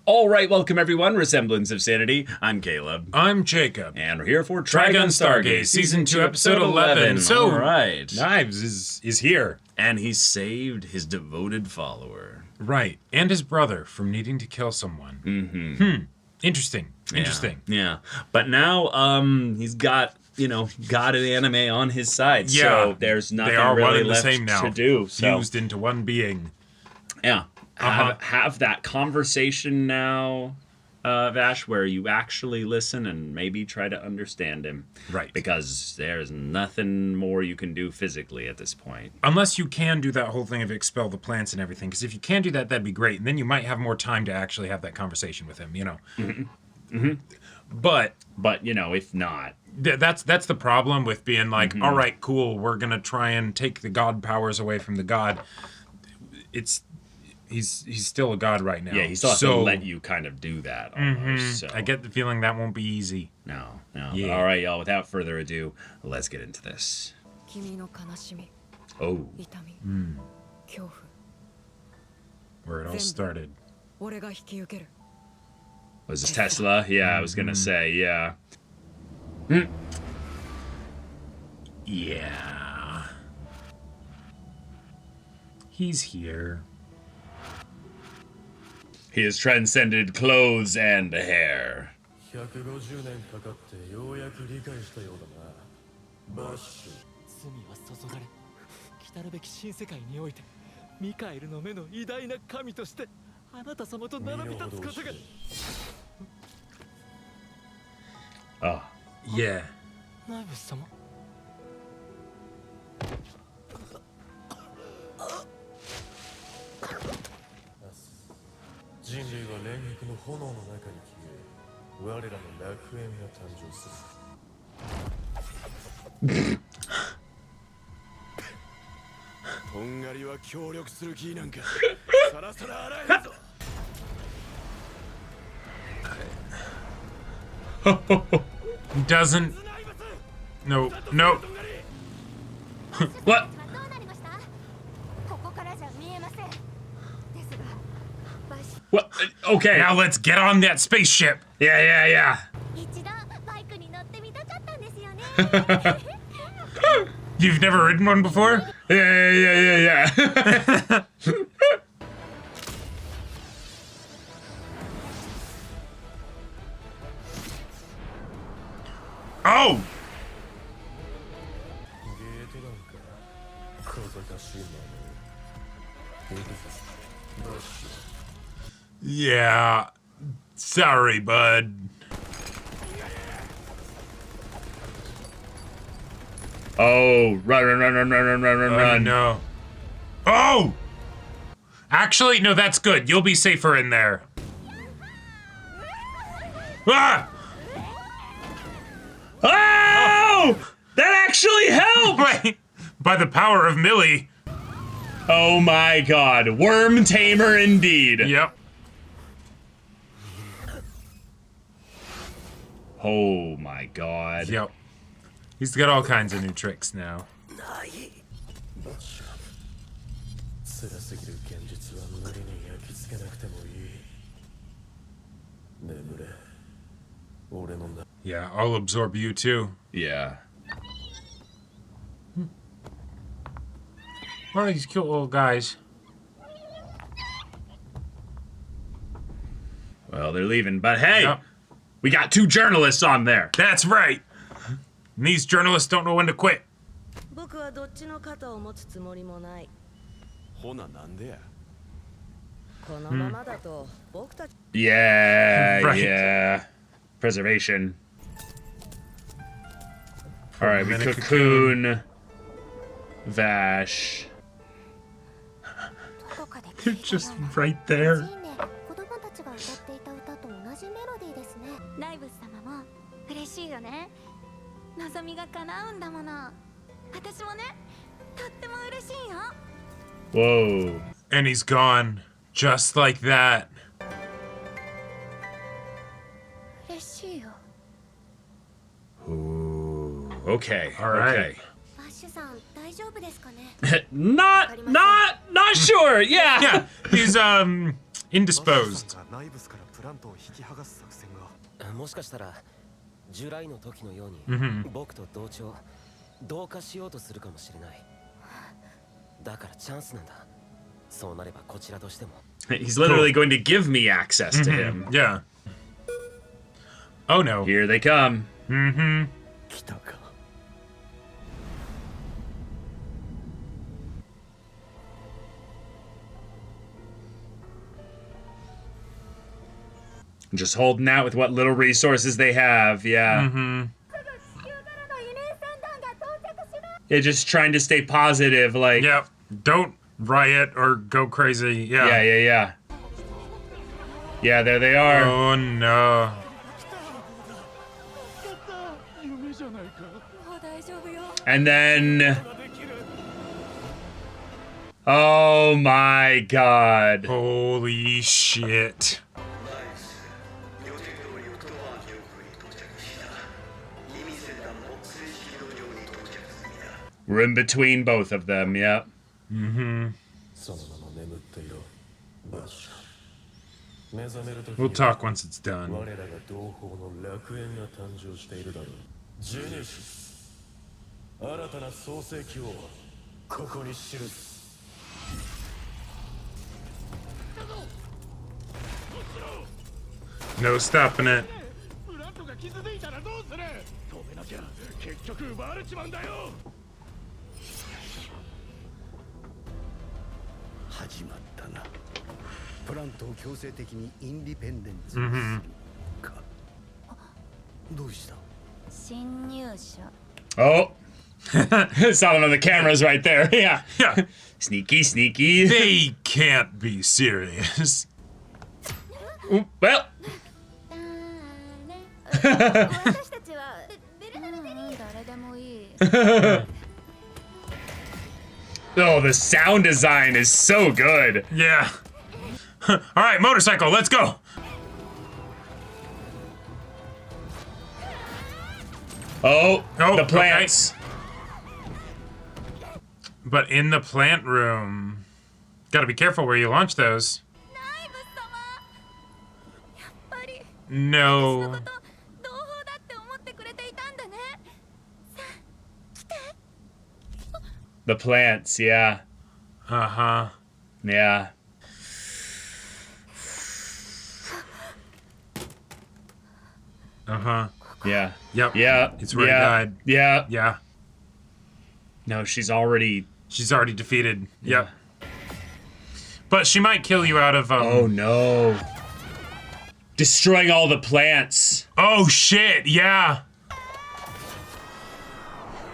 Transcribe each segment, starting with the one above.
All right, welcome everyone. Semblance of Sanity. I'm Caleb. I'm Jacob. And we're here for Trigun Stargaze, Season 2, Episode 11. So, all right. Knives is here. And he saved his devoted follower. Right. And his brother from needing to kill someone. Mm-hmm. Interesting. Yeah. But now, he's got, God and anime on his side. Yeah. So there's nothing really left to do. So. Fused into one being. Yeah. Have that conversation now, Vash, where you actually listen and maybe try to understand him. Right. Because there's nothing more you can do physically at this point. Unless you can do that whole thing of expel the plants and everything. Because if you can do that, that'd be great. And then you might have more time to actually have that conversation with him, Mm-hmm. Mm-hmm. But, if not. That's the problem with being like, all right, cool, we're going to try and take the god powers away from the god. He's still a god right now. Yeah, he still has to let you kind of do that almost. So. I get the feeling that won't be easy. No. Yeah. But all right, y'all, without further ado, let's get into this. Oh. Where it all started. Was this Tesla? Yeah, I was going to say, yeah. Yeah. He's here. He has transcended clothes and hair. Oh. Yeah. Doesn't. No. What? What? Okay. Now let's get on that spaceship. Yeah. You've never ridden one before? Yeah. Oh! Yeah. Sorry, bud. Oh, run. No. Oh! Actually, no, that's good. You'll be safer in there. Ah! Oh! That actually helped! By the power of Millie. Oh my god. Worm tamer indeed. Yep. Oh my god. Yep. He's got all kinds of new tricks now. Yeah, I'll absorb you too. Yeah. What are these cute little guys? Well, they're leaving, but hey, Yep. We got 2 journalists on there. That's right. And these journalists don't know when to quit. Yeah, Right. yeah. Preservation. All right, we And then a cocoon. Vash. They're just right there. Whoa. And he's gone. Just like that. Ooh. Okay. All right. Okay. Not sure. Yeah. Yeah, indisposed. もしかしたら従来の時のように僕と同調同化しようとするかもしれない。だからチャンスなんだ。そうなればこちらとしても。He's literally going to give me access to him. Yeah. Oh no. Here they come. Just holding out with what little resources they have, yeah. Yeah, just trying to stay positive, like... Yep. Don't riot or go crazy. Yeah. Yeah. Yeah, there they are. Oh no. And then... Oh my god. Holy shit. We're in between both of them, yep. We'll talk once it's done. No stopping it. Oh. Saw one of the cameras right there. Yeah. Sneaky. They can't be serious. Ooh, well. Oh, the sound design is so good. Yeah. All right, motorcycle, let's go. Oh, the plants. Okay. But in the plant room, gotta be careful where you launch those. No. The plants, yeah. Uh-huh. Yeah. Uh-huh. Yeah. Yep. Yeah. It's where he died. Yeah. Yeah. No, she's already defeated. Yep. But she might kill you out of Oh no. Destroying all the plants. Oh shit, yeah.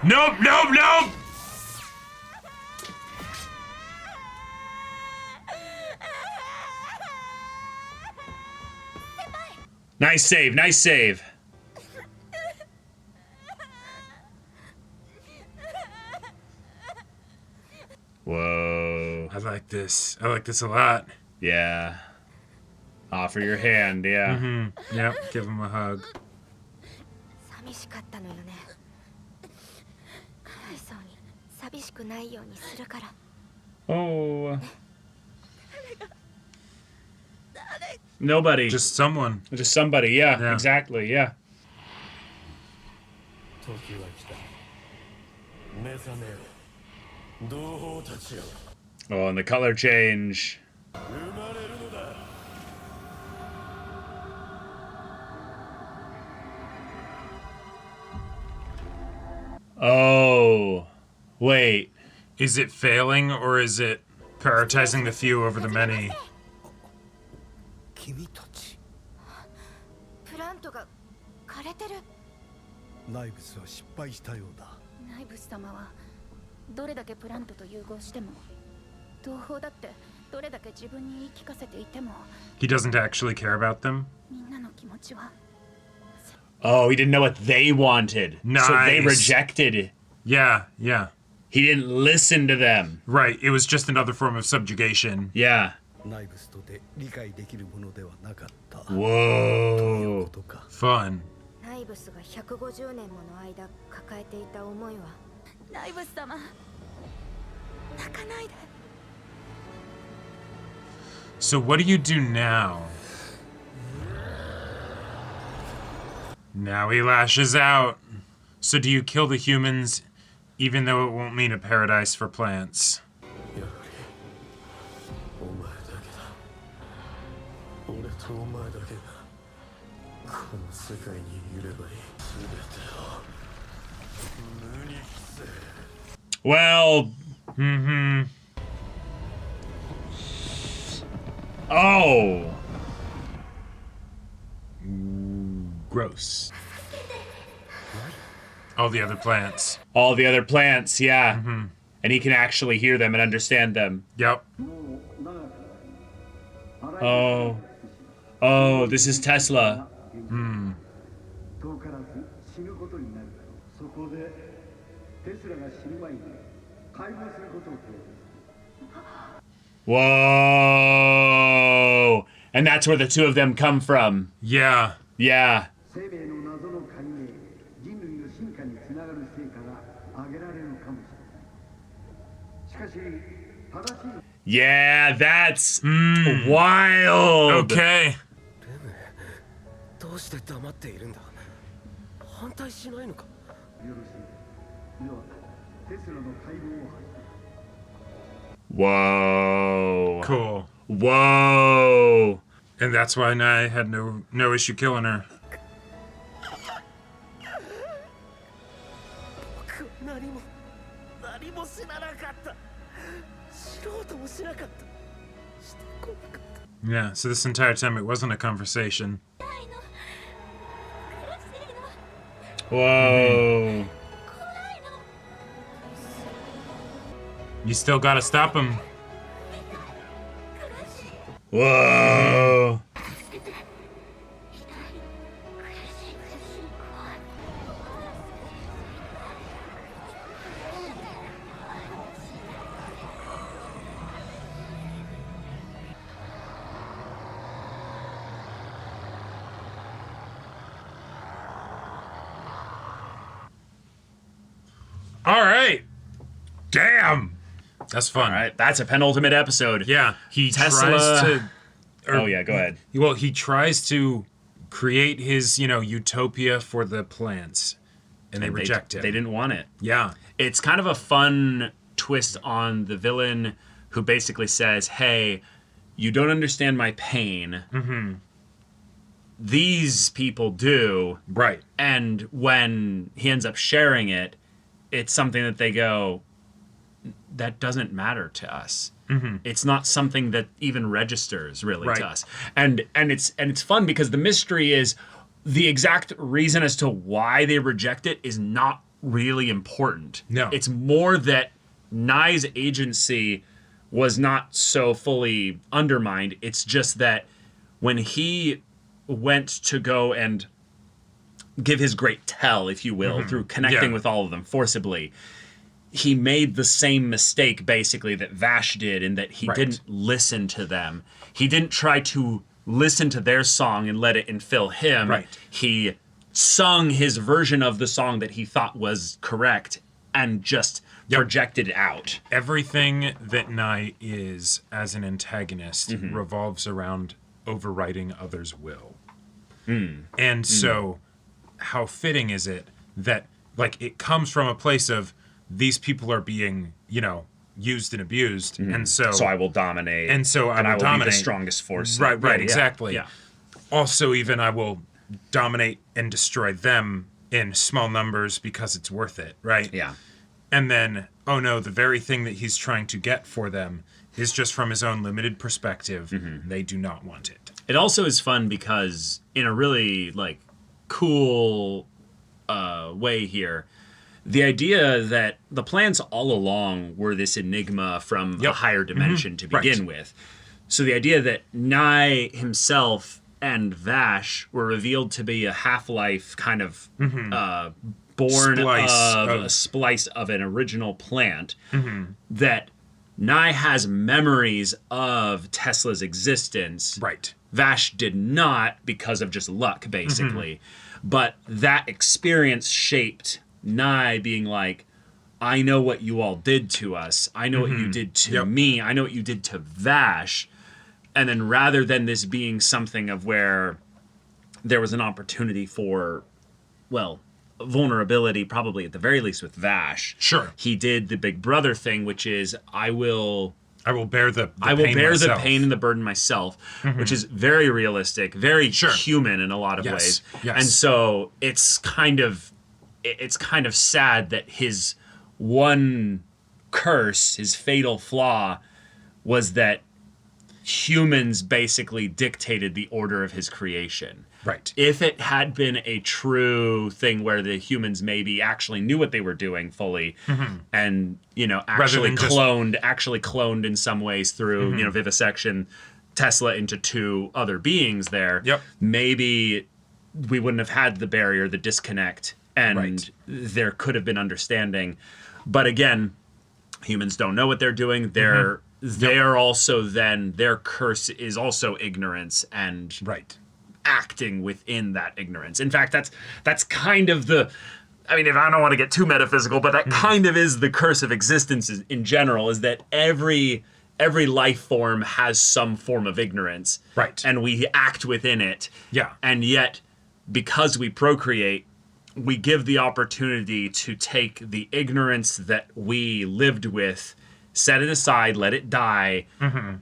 Nope. Nice save. Whoa. I like this a lot. Yeah. Offer your hand, yeah. Yep, give him a hug. Oh. Nobody. Just someone. Just somebody, yeah. Exactly, yeah. Oh, and the color change. Oh. Wait. Is it failing or is it prioritizing the few over the many? He doesn't actually care about them? Oh, he didn't know what they wanted. Nice. So they rejected. Yeah. He didn't listen to them. Right, it was just another form of subjugation. Yeah. Whoa. Fun. So what do you do now? Now he lashes out. So do you kill the humans, even though it won't mean a paradise for plants? やはりお前だけだ。俺とお前だけがこの世界にいればいい。全てを無にせ。 Well, oh. Gross. All the other plants. All the other plants, yeah. And he can actually hear them and understand them. Yep. Oh. Oh, this is Tesla. Whoa. And that's where the two of them come from. Yeah. Yeah. Yeah, that's wild. Okay. どうして黙っているんだ。反対しないのか。 Whoa. Cool. Whoa. And that's why Nai had no issue killing her. 僕は何も知らなかった。知ろうともしなかった。してこなかった。 Yeah, so this entire time it wasn't a conversation. Whoa. You still gotta stop him. Whoa. All right. Damn. That's fun. All right, that's a penultimate episode. Yeah, he Tesla- tries to. Oh, yeah, go ahead. Well, he tries to create his, utopia for the plants, and they reject it. They didn't want it. Yeah. It's kind of a fun twist on the villain who basically says, hey, you don't understand my pain. Mm-hmm. These people do. Right. And when he ends up sharing it, it's something that they go, that doesn't matter to us. Mm-hmm. It's not something that even registers really to us. And it's fun because the mystery is the exact reason as to why they reject it is not really important. No. It's more that Nai's agency was not so fully undermined. It's just that when he went to go and give his great tell, if you will, through connecting with all of them forcibly, he made the same mistake, basically, that Vash did in that he didn't listen to them. He didn't try to listen to their song and let it infill him. Right. He sung his version of the song that he thought was correct and just projected it out. Everything that Nai is as an antagonist revolves around overriding others' will. And so how fitting is it that, it comes from a place of these people are being, used and abused, and so I will dominate. And so I will be dominate. the strongest force. Right, exactly. Yeah. Also, even I will dominate and destroy them in small numbers because it's worth it, right? Yeah. And then, oh no, the very thing that he's trying to get for them is just from his own limited perspective. They do not want it. It also is fun because in a really cool way here, the idea that the plants all along were this enigma from a higher dimension to begin with. So the idea that Nai himself and Vash were revealed to be a half-life kind of born of a splice of an original plant, that Nai has memories of Tesla's existence. Right. Vash did not because of just luck, basically. But that experience shaped Nai being like, I know what you all did to us. I know what you did to me. I know what you did to Vash. And then rather than this being something of where there was an opportunity for, well, vulnerability, probably at the very least with Vash. Sure. He did the big brother thing, which is I will bear the the pain and the burden myself, which is very realistic, very human in a lot of ways. Yes. And so it's kind of sad that his one curse, his fatal flaw, was that humans basically dictated the order of his creation. Right. If it had been a true thing where the humans maybe actually knew what they were doing fully, and actually cloned in some ways through vivisection Tesla into two other beings there, maybe we wouldn't have had the barrier, the disconnect, and there could have been understanding. But again, humans don't know what they're doing. They're also then their curse is also ignorance and acting within that ignorance. In fact, that's kind of the, I mean, if I don't want to get too metaphysical, but that kind of is the curse of existence in general, is that every life form has some form of ignorance. Right. And we act within it. Yeah. And yet, because we procreate, we give the opportunity to take the ignorance that we lived with, set it aside, let it die,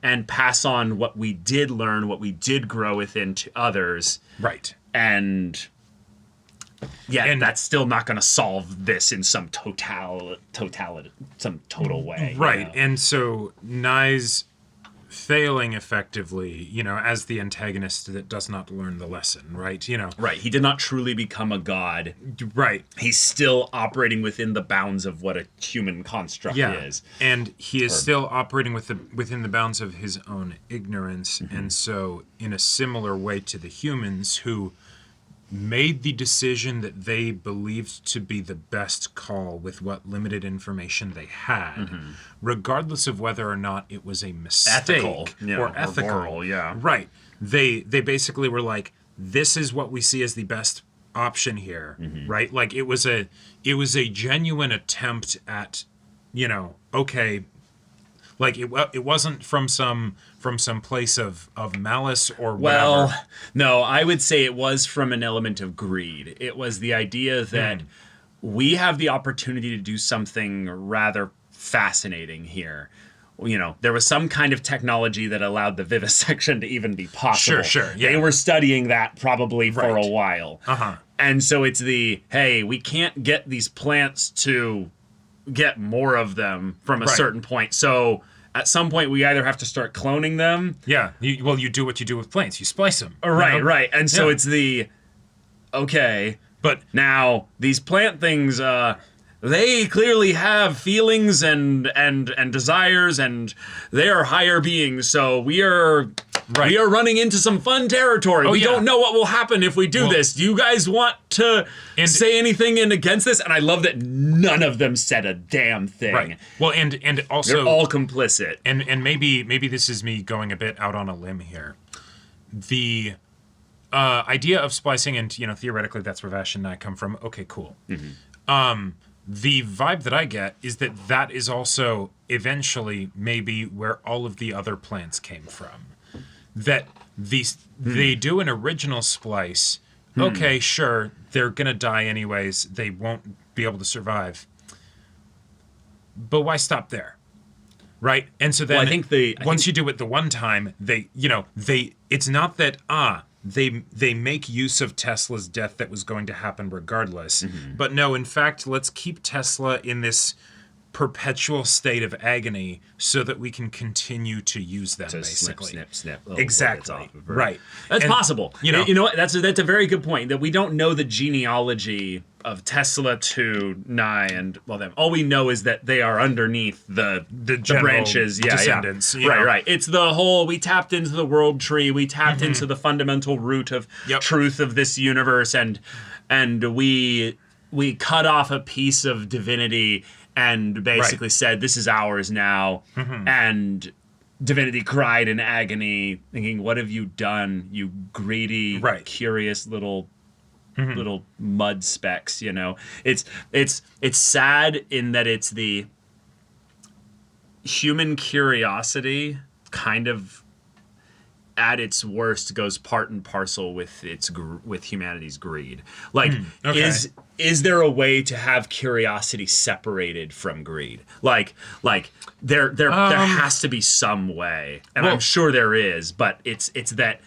and pass on what we did learn, what we did grow within to others. Right. And that's still not going to solve this in some total way. Right. And so Nye's failing effectively, as the antagonist that does not learn the lesson, right? Right. He did not truly become a god. Right. He's still operating within the bounds of what a human construct is. And he is still operating within the bounds of his own ignorance. And so in a similar way to the humans who made the decision that they believed to be the best call with what limited information they had, regardless of whether or not it was a mistake or ethical. Moral, Right. They basically were like, this is what we see as the best option here, right? Like it was a genuine attempt at, okay, like it wasn't from some place of malice or whatever. Well, no, I would say it was from an element of greed. It was the idea that we have the opportunity to do something rather fascinating here. There was some kind of technology that allowed the vivisection to even be possible. Sure. Yeah. They were studying that probably for a while. And so it's hey, we can't get these plants to get more of them from a certain point. So at some point, we either have to start cloning them. Yeah. You do what you do with plants. You splice them. Right. And so it's okay. But now, these plant things, they clearly have feelings and desires, and they are higher beings. So we are running into some fun territory. We don't know what will happen if we do this. Do you guys want to say anything against this? And I love that none of them said a damn thing. Right. Well, and also they're all complicit. And maybe this is me going a bit out on a limb here. The idea of splicing, and theoretically that's where Vash and I come from. Okay, cool. The vibe that I get is that is also eventually maybe where all of the other plants came from. That they do an original splice. Okay, sure, they're gonna die anyways. They won't be able to survive. But why stop there? Right? And so then I think once you do it the one time, it's not that they make use of Tesla's death that was going to happen regardless. But no, in fact, let's keep Tesla in this perpetual state of agony so that we can continue to use them, basically. Snip. Exactly. Right. That's possible. You know what? That's a very good point, that we don't know the genealogy of Tesla to Nye and them. All we know is that they are underneath the branches. Descendants. Right. It's the whole, we tapped into the world tree. We tapped into the fundamental root of truth of this universe, and we cut off a piece of divinity and basically said, this is ours now. And divinity cried in agony, thinking, what have you done, you greedy, curious little mud specks, It's sad in that it's the human curiosity kind of at its worst goes part and parcel with with humanity's greed. Like, okay. is there a way to have curiosity separated from greed? Like there has to be some way, and I'm sure there is, but it's that.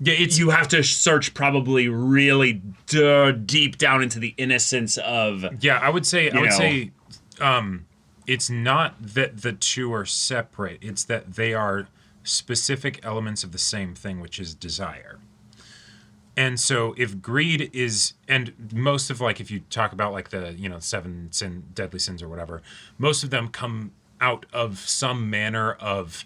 Yeah, you have to search probably really deep down into the innocence of. Yeah, I would say it's not that the two are separate. It's that they are specific elements of the same thing, which is desire. And so if greed is, and most of, like, if you talk about like the, 7 deadly sins or whatever, most of them come out of some manner of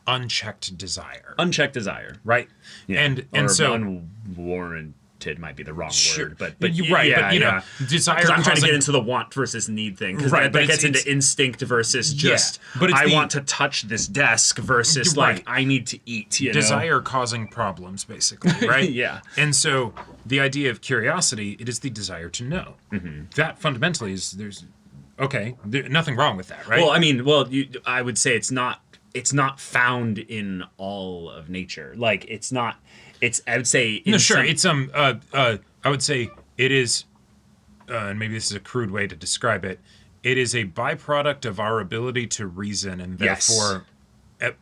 unchecked desire. Unchecked desire. Right. Yeah. And so unwarranted might be the wrong word, but you're right. Yeah, but yeah. desire. I'm trying to get into the want versus need thing, because Right, that gets into instinct versus just. but I want to touch this desk versus like I need to eat. You desire causing problems, basically, right? Yeah. And so the idea of curiosity, it is the desire to know. That fundamentally is nothing wrong with that, right? Well, I mean, I would say it's not found in all of nature. Like, it's not. I would say. It's I would say it is, and maybe this is a crude way to describe it. It is a byproduct of our ability to reason, and therefore,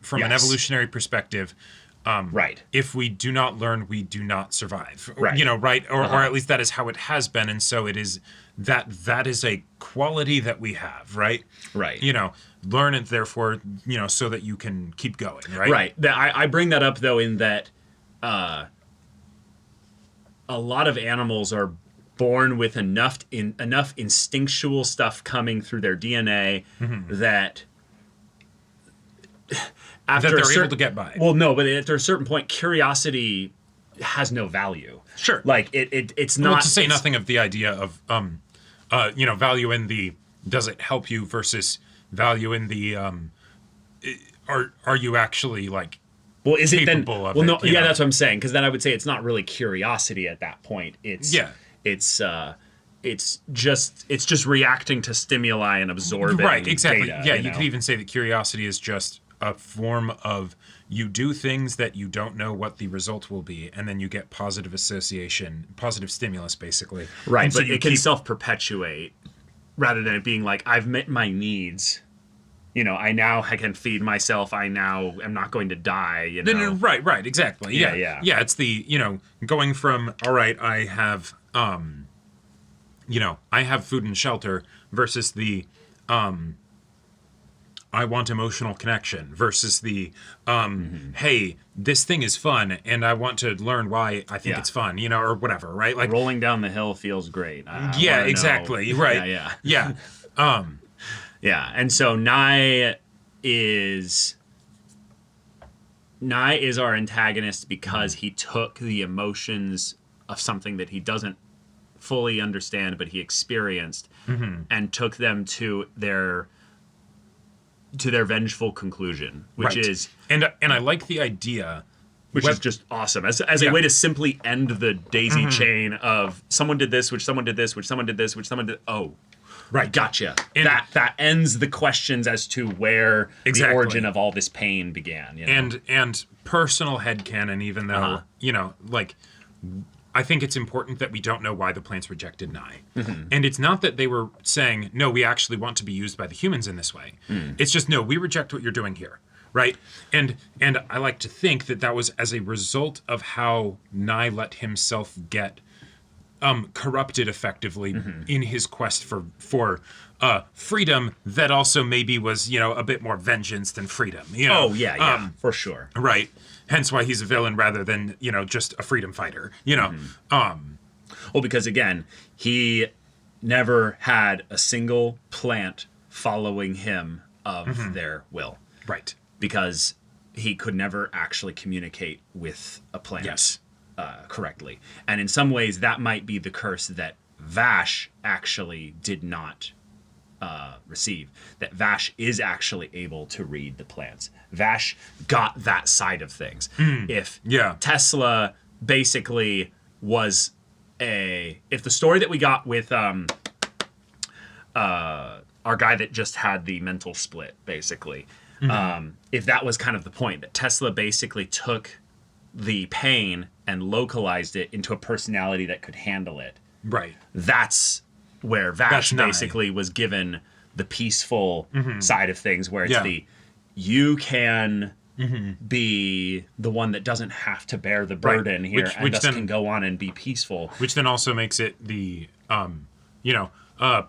from an evolutionary perspective, right. If we do not learn, we do not survive. Right. Right, or at least that is how it has been, and so it is that is a quality that we have, right? Right. Learn it, therefore, so that you can keep going, right? Right. I bring that up though in that. A lot of animals are born with enough instinctual stuff coming through their DNA that after they're able to get by. Well, no, but after a certain point, curiosity has no value. Sure. Like it's not. Well, to say nothing of the idea of value in the does it help you versus value in the are you actually like. Well, is it then? Of well, no, it, yeah, that's what I'm saying. Because then I would say it's not really curiosity at that point. It's just reacting to stimuli and absorbing. Right, exactly. Data, you could even say that curiosity is just a form of you do things that you don't know what the result will be, and then you get positive association, positive stimulus, basically. Right, and but it can self-perpetuate rather than it being like I've met my needs. I now can feed myself. I now am not going to die. No, right, exactly. Yeah. It's the going from all right, I have I have food and shelter versus the I want emotional connection versus the hey, this thing is fun and I want to learn why I think it's fun, or whatever, right? Like rolling down the hill feels great. Yeah, exactly. Know. Right. Yeah. Yeah, and so Nye is our antagonist because he took the emotions of something that he doesn't fully understand, but he experienced, and took them to their vengeful conclusion, which is and I like the idea, which is just awesome as a way to simply end the daisy chain of someone did this, which someone did this, which someone did this, which someone did. Oh. Right, gotcha. And that ends the questions as to where the origin of all this pain began. And personal headcanon, even though I think it's important that we don't know why the plants rejected Nye. And it's not that they were saying no, we actually want to be used by the humans in this way. It's just no, we reject what you're doing here, right? And I like to think that was as a result of how Nye let himself get. Corrupted effectively in his quest for freedom that also maybe was a bit more vengeance than freedom. Oh yeah, for sure. Right. Hence why he's a villain rather than just a freedom fighter. Well, because again, he never had a single plant following him of their will. Right. Because he could never actually communicate with a plant. Yes. Correctly. And in some ways, that might be the curse that Vash actually did not receive. That Vash is actually able to read the plants. Vash got that side of things. If Tesla basically was if the story that we got with our guy that just had the mental split, basically, if that was kind of the point, that Tesla basically took the pain and localized it into a personality that could handle it. Right. That's where Vash That's basically was given the peaceful side of things, where it's Yeah. you can be the one that doesn't have to bear the burden here, and thus can go on and be peaceful. Which then also makes it the,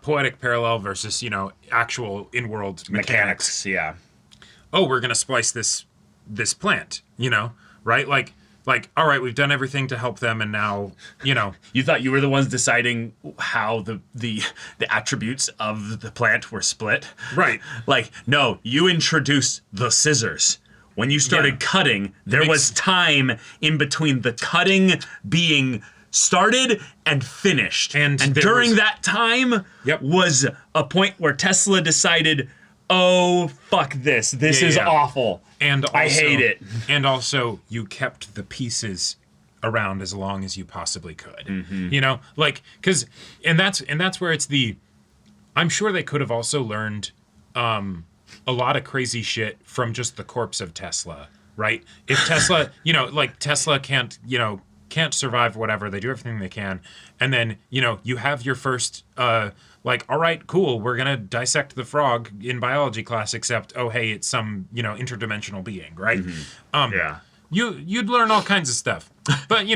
poetic parallel versus, actual in-world mechanics. Yeah. Oh, we're going to splice this plant, right? Like, all right, we've done everything to help them, and now, You thought you were the ones deciding how the attributes of the plant were split? Right. Like, no, you introduced the scissors. When you started cutting, there was time in between the cutting being started and finished. And during that time was a point where Tesla decided, oh, fuck this. This is awful. And also, I hate it. And also, you kept the pieces around as long as you possibly could. Because that's where it's the. I'm sure they could have also learned a lot of crazy shit from just the corpse of Tesla, right? If Tesla, Tesla can't survive whatever, they do everything they can, and then you have your first. All right, cool, we're going to dissect the frog in biology class, except, oh, hey, it's some, interdimensional being, right? You'd learn all kinds of stuff, but,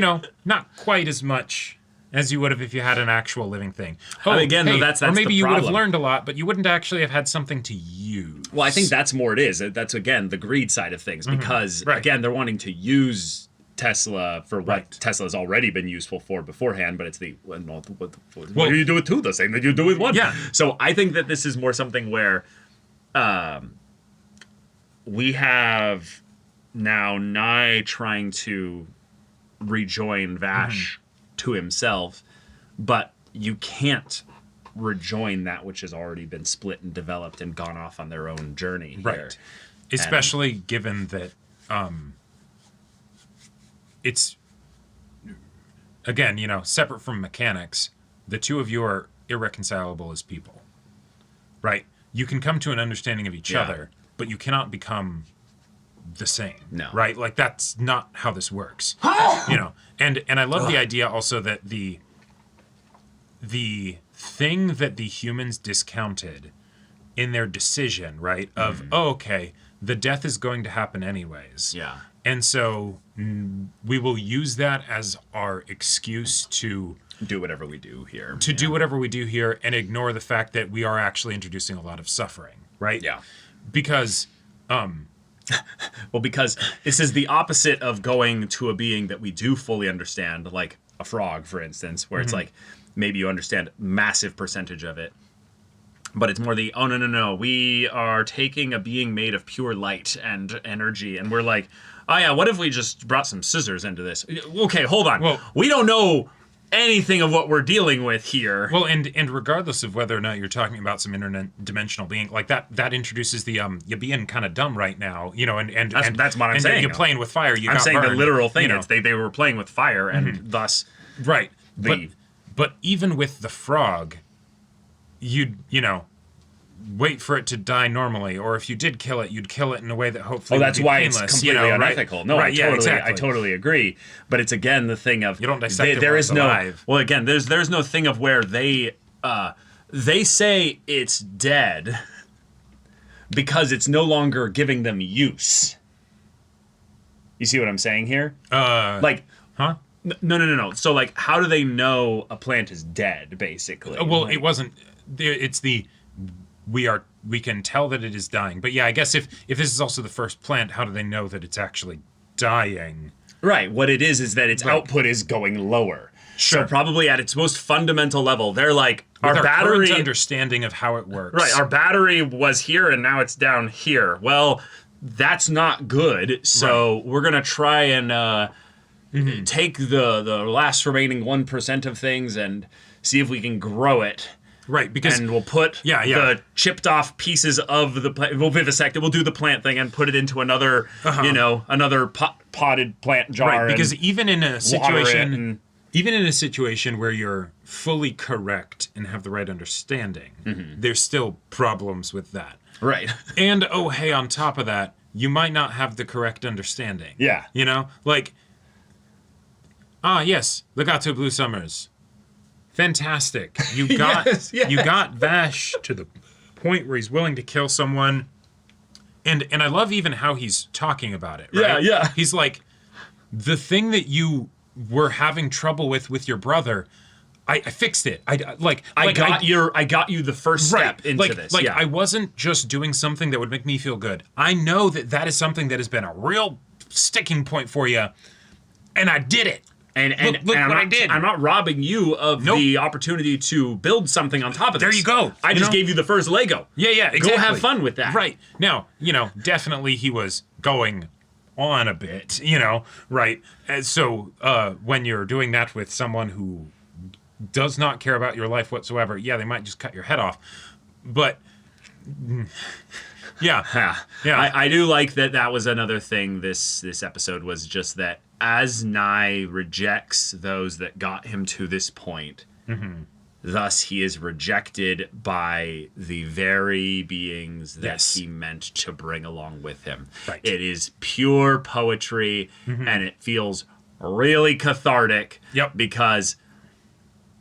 not quite as much as you would have if you had an actual living thing. Oh, again, hey, that's or maybe the you would have problem. learned a lot, but you wouldn't actually have had something to use. Well, I think that's more it is. That's, again, the greed side of things, because, again, they're wanting to use Tesla for what Tesla's already been useful for beforehand, but it's what do you do with two? The same that you do with one. Yeah. So I think that this is more something where we have now Nye trying to rejoin Vash to himself, but you can't rejoin that which has already been split and developed and gone off on their own journey here. Right. Especially given that it's, again, separate from mechanics, the two of you are irreconcilable as people, right? You can come to an understanding of each other, but you cannot become the same, right? Like, that's not how this works, And I love the idea also that the thing that the humans discounted in their decision, right, of, oh, okay, the death is going to happen anyways. Yeah. And so we will use that as our excuse to do whatever we do here. Do whatever we do here and ignore the fact that we are actually introducing a lot of suffering, right? Yeah. Because because this is the opposite of going to a being that we do fully understand, like a frog, for instance, where it's like maybe you understand massive percentage of it. But it's more the, oh, no, we are taking a being made of pure light and energy, and we're like, oh, yeah, what if we just brought some scissors into this? Okay, hold on. Well, we don't know anything of what we're dealing with here. Well, and regardless of whether or not you're talking about some interdimensional being, like that introduces the, you're being kind of dumb right now, and that's what I'm saying. You're playing with fire, I'm saying burned, the literal thing. It's they were playing with fire, and thus... Right. But even with the frog... you'd wait for it to die normally, or if you did kill it, you'd kill it in a way that hopefully that's would be why painless, it's completely unethical. Right? No, right, I totally agree. But it's again the thing of you don't dissect there is no alive. Well, again, there's no thing of where they say it's dead because it's no longer giving them use. You see what I'm saying here? Huh? No. So, like, how do they know a plant is dead, basically? Well, it wasn't... It's the... We can tell that it is dying. But yeah, I guess if this is also the first plant, how do they know that it's actually dying? Right. What it is that its output is going lower. Sure. So probably at its most fundamental level, they're like, our battery... current understanding of how it works. Right. Our battery was here, and now it's down here. Well, that's not good. So we're going to try and... take the last remaining 1% of things and see if we can grow it. Right, because... And we'll put the chipped off pieces of the plant... We'll vivisect it. We'll do the plant thing and put it into another, another potted plant jar. Right, because even in a situation... Even in a situation where you're fully correct and have the right understanding, there's still problems with that. Right. And, oh, hey, on top of that, you might not have the correct understanding. Yeah. You know? Like, yes, Legato Blue Summers. Fantastic. You got you got Vash to the point where he's willing to kill someone. And I love even how he's talking about it, right? Yeah. He's like, the thing that you were having trouble with your brother, I fixed it. I got you the first step into this. I wasn't just doing something that would make me feel good. I know that is something that has been a real sticking point for you, and I did it. And look and what I did. I'm not robbing you of the opportunity to build something on top of this. There you go. I just gave you the first Lego. Yeah, exactly. Go have fun with that. Right. Now, definitely he was going on a bit, right? And so when you're doing that with someone who does not care about your life whatsoever, they might just cut your head off. But yeah. I do like that was another thing this episode was just that as Nye rejects those that got him to this point, thus he is rejected by the very beings that he meant to bring along with him. Right. It is pure poetry, and it feels really cathartic because,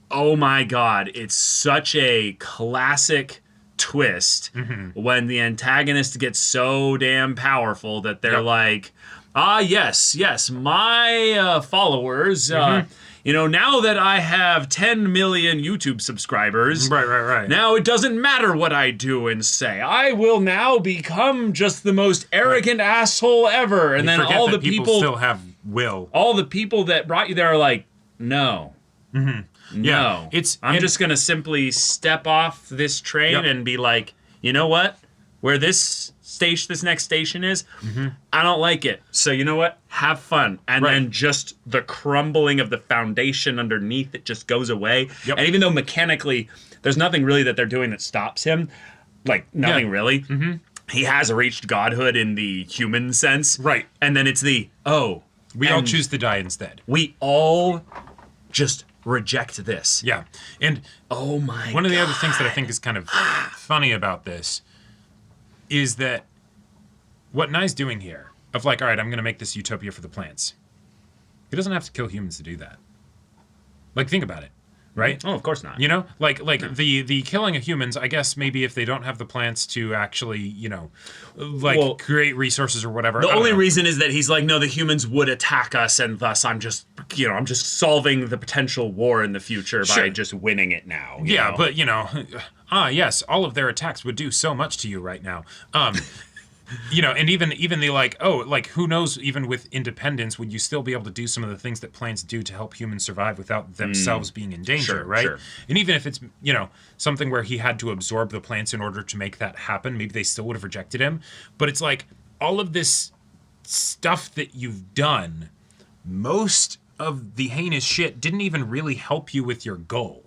oh my God, it's such a classic twist when the antagonist gets so damn powerful that they're like, yes, my followers, now that I have 10 million YouTube subscribers, right. Now it doesn't matter what I do and say. I will now become just the most arrogant asshole ever. And then all the people still have will. All the people that brought you there are like, no. No, I'm just going to simply step off this train and be like, you know what? Where this next station is, I don't like it. So you know what? Have fun. And then just the crumbling of the foundation underneath it just goes away. And even though mechanically there's nothing really that they're doing that stops him, like nothing really, he has reached godhood in the human sense. Right. And then it's we all choose to die instead. We all just reject this. Yeah. And oh my one of the other things that I think is kind of funny about this is that what Nye's doing here, of like, all right, I'm going to make this utopia for the plants. He doesn't have to kill humans to do that. Like, think about it, right? Oh, of course not. The killing of humans, I guess maybe if they don't have the plants to actually, create resources or whatever. The only reason is that he's like, no, the humans would attack us, and thus I'm just solving the potential war in the future by just winning it now. You know? But yes, all of their attacks would do so much to you right now. And even the who knows, even with independence, would you still be able to do some of the things that plants do to help humans survive without themselves being in danger, right? Sure. And even if it's, something where he had to absorb the plants in order to make that happen, maybe they still would have rejected him. But it's like, all of this stuff that you've done, most of the heinous shit didn't even really help you with your goal,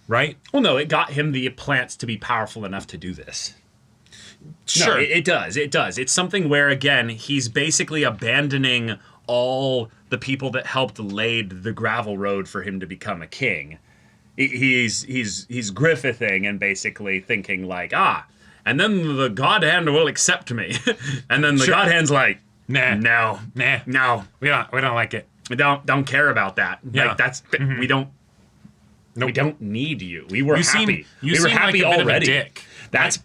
right? Well, no, it got him the plants to be powerful enough to do this. Sure. No, it does. It's something where, again, he's basically abandoning all the people that helped laid the gravel road for him to become a king. He's Griffithing and basically thinking like, and then the God Hand will accept me. And then the God Hand's like, no. We don't like it. We don't care about that. Yeah. Like, that's we don't. We don't need you. We were happy. We were happy like already. Bit of a dick.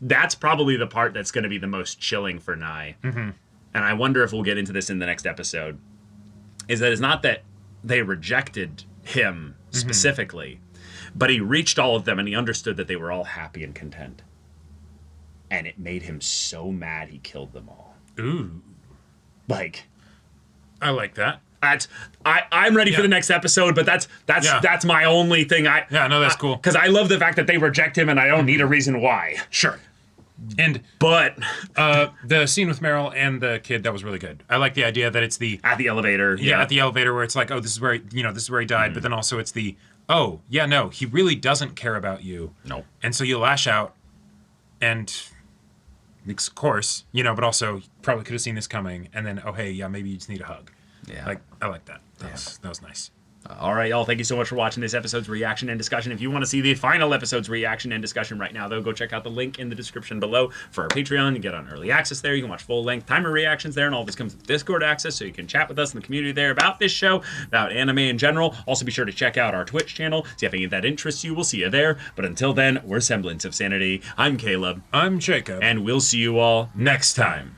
That's probably the part that's going to be the most chilling for Nye. And I wonder if we'll get into this in the next episode. Is that it's not that they rejected him specifically, but he reached all of them and he understood that they were all happy and content. And it made him so mad he killed them all. Ooh. I like that. I'm ready for the next episode, but that's my only thing. That's cool. Because I love the fact that they reject him, and I don't need a reason why. Sure. But the scene with Meryl and the kid, that was really good. I like the idea that it's at the elevator. At the elevator where it's like, oh, this is where he died, but then also it's he really doesn't care about you. No. And so you lash out, and of course, but also you probably could have seen this coming, and then maybe you just need a hug. Yeah. I like that. That was nice. All right, y'all. Thank you so much for watching this episode's reaction and discussion. If you want to see the final episode's reaction and discussion right now, though, go check out the link in the description below for our Patreon. You get on early access there. You can watch full-length timer reactions there, and all this comes with Discord access, so you can chat with us in the community there about this show, about anime in general. Also, be sure to check out our Twitch channel. See if any of that interests you. We'll see you there. But until then, we're Semblance of Sanity. I'm Caleb. I'm Jacob. And we'll see you all next time.